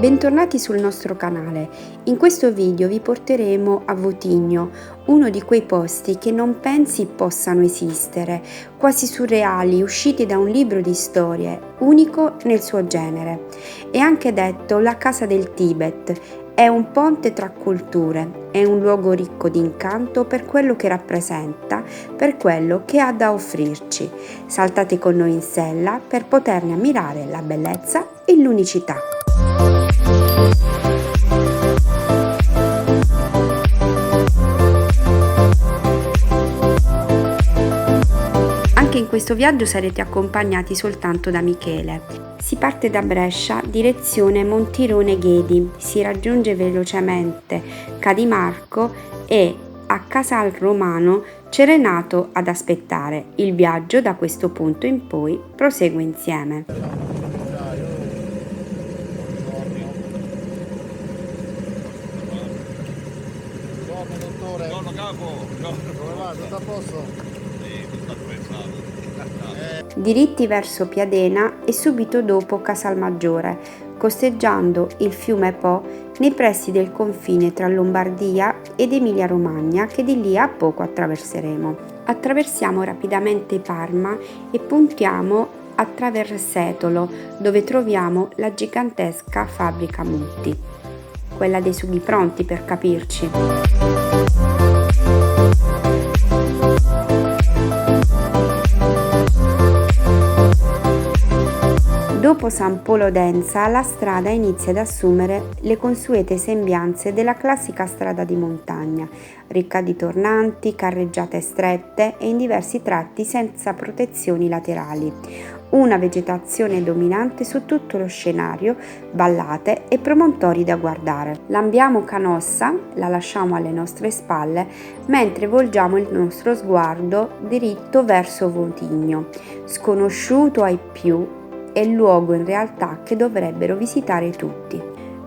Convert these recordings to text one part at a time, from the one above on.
Bentornati sul nostro canale. In questo video vi porteremo a Votigno, uno di quei posti che non pensi possano esistere, quasi surreali, usciti da un libro di storie, unico nel suo genere. È anche detto la casa del Tibet, è un ponte tra culture, è un luogo ricco di incanto per quello che rappresenta, per quello che ha da offrirci. Saltate con noi in sella per poterne ammirare la bellezza e l'unicità. Anche in questo viaggio sarete accompagnati soltanto da Michele. Si parte da Brescia, direzione Montirone Ghedi, si raggiunge velocemente Cadimarco e a Casal Romano c'è Renato ad aspettare. Il viaggio da questo punto in poi prosegue insieme. Buongiorno capo, come va? Tutto a posto? Sì, tutto attrezzato. Diritti verso Piadena e subito dopo Casalmaggiore, costeggiando il fiume Po nei pressi del confine tra Lombardia ed Emilia-Romagna che di lì a poco attraverseremo. Attraversiamo rapidamente Parma e puntiamo a Traversetolo, dove troviamo la gigantesca fabbrica Mutti, quella dei sughi pronti per capirci. Dopo San Polo d'Enza la strada inizia ad assumere le consuete sembianze della classica strada di montagna, ricca di tornanti, carreggiate strette e in diversi tratti senza protezioni laterali. Una vegetazione dominante su tutto lo scenario, vallate e promontori da guardare. Lambiamo Canossa, la lasciamo alle nostre spalle, mentre volgiamo il nostro sguardo diritto verso Votigno, sconosciuto ai più, è il luogo in realtà che dovrebbero visitare tutti.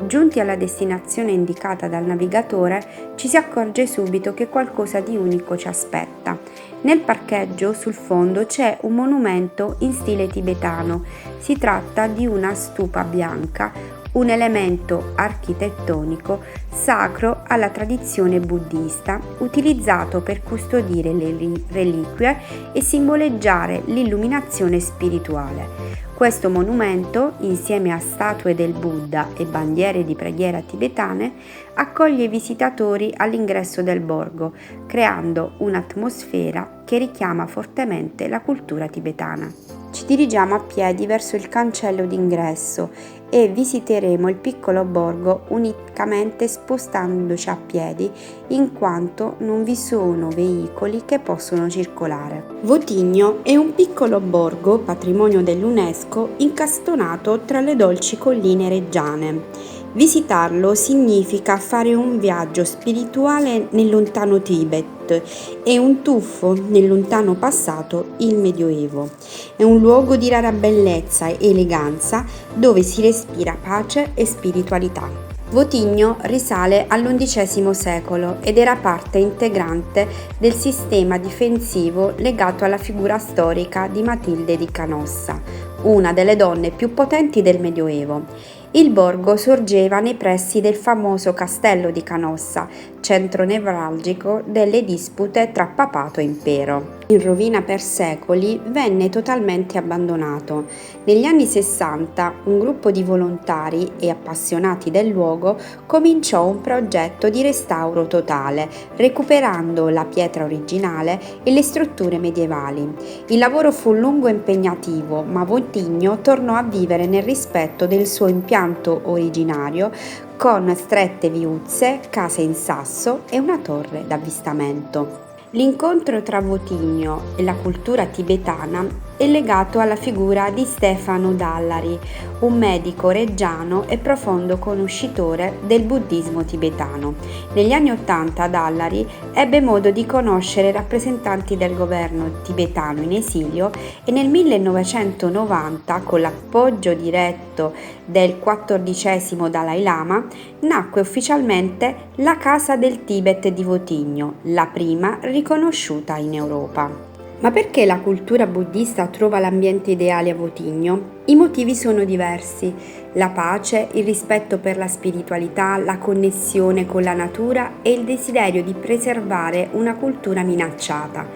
Giunti alla destinazione indicata dal navigatore, ci si accorge subito che qualcosa di unico ci aspetta. Nel parcheggio sul fondo c'è un monumento in stile tibetano. Si tratta di una stupa bianca, un elemento architettonico sacro alla tradizione buddista, utilizzato per custodire le reliquie e simboleggiare l'illuminazione spirituale. Questo monumento, insieme a statue del Buddha e bandiere di preghiera tibetane, accoglie i visitatori all'ingresso del borgo, creando un'atmosfera che richiama fortemente la cultura tibetana. Ci dirigiamo a piedi verso il cancello d'ingresso e visiteremo il piccolo borgo unicamente spostandoci a piedi, in quanto non vi sono veicoli che possono circolare. Votigno è un piccolo borgo, patrimonio dell'UNESCO, incastonato tra le dolci colline reggiane. Visitarlo significa fare un viaggio spirituale nel lontano Tibet e un tuffo nel lontano passato, il Medioevo. È un luogo di rara bellezza e eleganza dove si respira pace e spiritualità. Votigno risale all'XI secolo ed era parte integrante del sistema difensivo legato alla figura storica di Matilde di Canossa, una delle donne più potenti del Medioevo. Il borgo sorgeva nei pressi del famoso castello di Canossa, centro nevralgico delle dispute tra papato e impero. In rovina per secoli, venne totalmente abbandonato. Negli anni 60 un gruppo di volontari e appassionati del luogo cominciò un progetto di restauro totale, recuperando la pietra originale e le strutture medievali. Il lavoro fu lungo e impegnativo, ma Votigno tornò a vivere nel rispetto del suo impianto originario, con strette viuzze, case in sasso e una torre d'avvistamento. L'incontro tra Votigno e la cultura tibetana è legato alla figura di Stefano Dallari, un medico reggiano e profondo conoscitore del buddismo tibetano. Negli anni '80 Dallari ebbe modo di conoscere rappresentanti del governo tibetano in esilio e nel 1990, con l'appoggio diretto del XIV Dalai Lama, nacque ufficialmente la Casa del Tibet di Votigno, la prima riconosciuta in Europa. Ma perché la cultura buddista trova l'ambiente ideale a Votigno? I motivi sono diversi: la pace, il rispetto per la spiritualità, la connessione con la natura e il desiderio di preservare una cultura minacciata.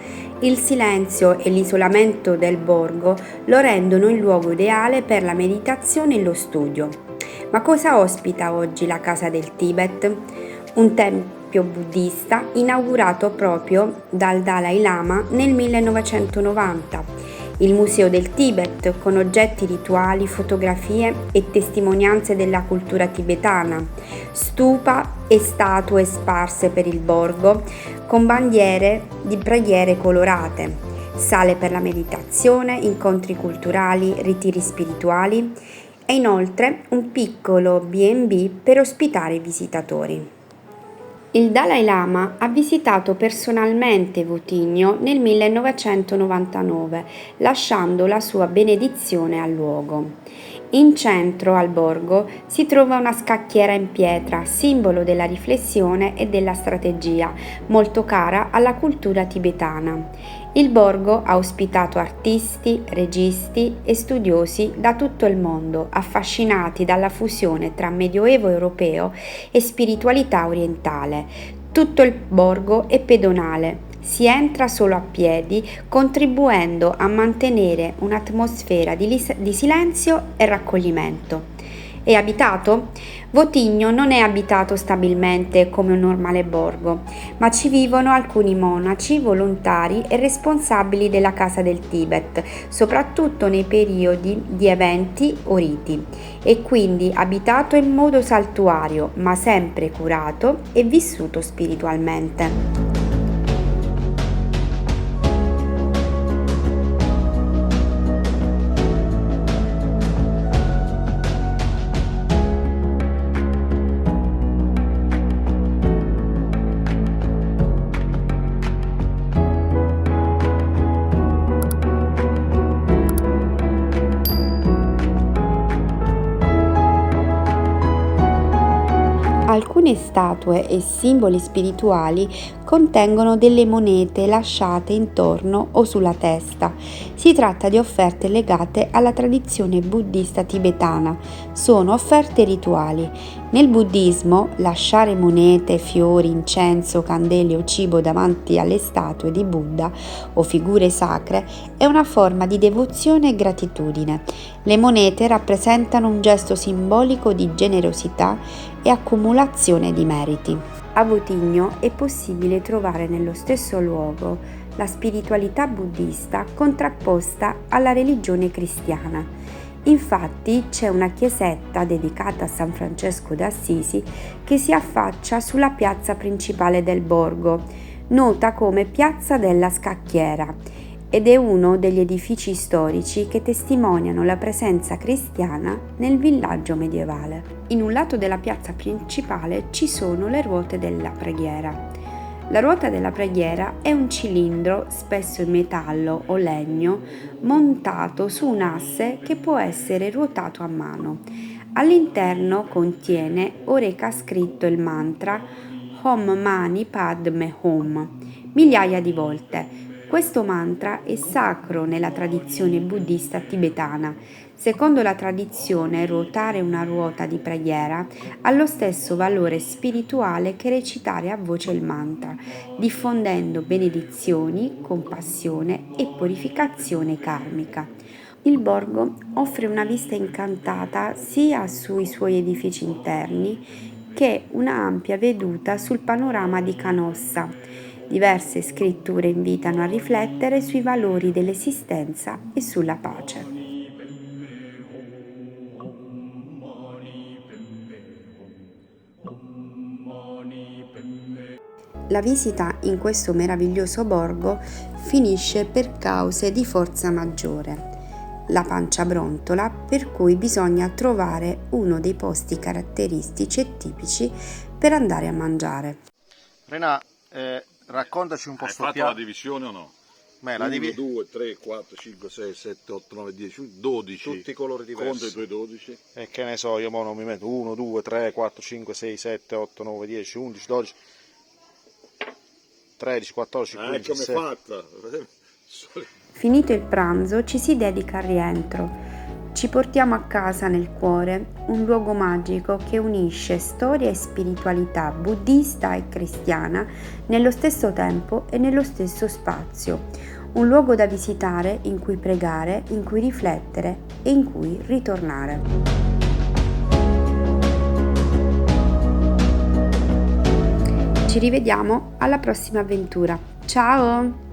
Il silenzio e l'isolamento del borgo lo rendono il luogo ideale per la meditazione e lo studio. Ma cosa ospita oggi la Casa del Tibet? Un tempio buddista inaugurato proprio dal Dalai Lama nel 1990, il Museo del Tibet con oggetti rituali, fotografie e testimonianze della cultura tibetana, stupa e statue sparse per il borgo con bandiere di preghiere colorate, sale per la meditazione, incontri culturali, ritiri spirituali e inoltre un piccolo B&B per ospitare i visitatori. Il Dalai Lama ha visitato personalmente Votigno nel 1999, lasciando la sua benedizione al luogo. In centro al borgo si trova una scacchiera in pietra, simbolo della riflessione e della strategia, molto cara alla cultura tibetana. Il borgo ha ospitato artisti, registi e studiosi da tutto il mondo, affascinati dalla fusione tra medioevo europeo e spiritualità orientale. Tutto il borgo è pedonale, si entra solo a piedi, contribuendo a mantenere un'atmosfera di silenzio e raccoglimento. È abitato? Votigno non è abitato stabilmente come un normale borgo, ma ci vivono alcuni monaci, volontari e responsabili della Casa del Tibet, soprattutto nei periodi di eventi o riti. È quindi abitato in modo saltuario, ma sempre curato e vissuto spiritualmente. Alcune statue e simboli spirituali contengono delle monete lasciate intorno o sulla testa. Si tratta di offerte legate alla tradizione buddista tibetana. Sono offerte rituali. Nel buddismo, lasciare monete, fiori, incenso, candele o cibo davanti alle statue di Buddha o figure sacre è una forma di devozione e gratitudine. Le monete rappresentano un gesto simbolico di generosità e accumulazione di meriti. A Votigno è possibile trovare nello stesso luogo la spiritualità buddista contrapposta alla religione cristiana. Infatti c'è una chiesetta dedicata a San Francesco d'Assisi che si affaccia sulla piazza principale del borgo, nota come Piazza della Scacchiera, ed è uno degli edifici storici che testimoniano la presenza cristiana nel villaggio medievale. In un lato della piazza principale ci sono le ruote della preghiera. La ruota della preghiera è un cilindro, spesso in metallo o legno, montato su un asse che può essere ruotato a mano. All'interno contiene o reca scritto il mantra Om Mani Padme Hum migliaia di volte. Questo mantra è sacro nella tradizione buddista tibetana. Secondo la tradizione, ruotare una ruota di preghiera ha lo stesso valore spirituale che recitare a voce il mantra, diffondendo benedizioni, compassione e purificazione karmica. Il borgo offre una vista incantata sia sui suoi edifici interni che una ampia veduta sul panorama di Canossa. Diverse scritture invitano a riflettere sui valori dell'esistenza e sulla pace. La visita in questo meraviglioso borgo finisce per cause di forza maggiore. La pancia brontola, per cui bisogna trovare uno dei posti caratteristici e tipici per andare a mangiare. Renà, raccontaci un po' sto piatto. Hai fatto la divisione o no? Beh, 1, 2, 3, 4, 5, 6, 7, 8, 9, 10, 12. Tutti i colori diversi. Conta i tuoi 12. E che ne so, io mo non mi metto 1, 2, 3, 4, 5, 6, 7, 8, 9, 10, 11, 12, 13, 14, 15, Come 16. fatta? Finito il pranzo ci si dedica al rientro. Ci portiamo a casa nel cuore un luogo magico che unisce storia e spiritualità buddista e cristiana nello stesso tempo e nello stesso spazio. Un luogo da visitare, in cui pregare, in cui riflettere e in cui ritornare. Ci rivediamo alla prossima avventura. Ciao!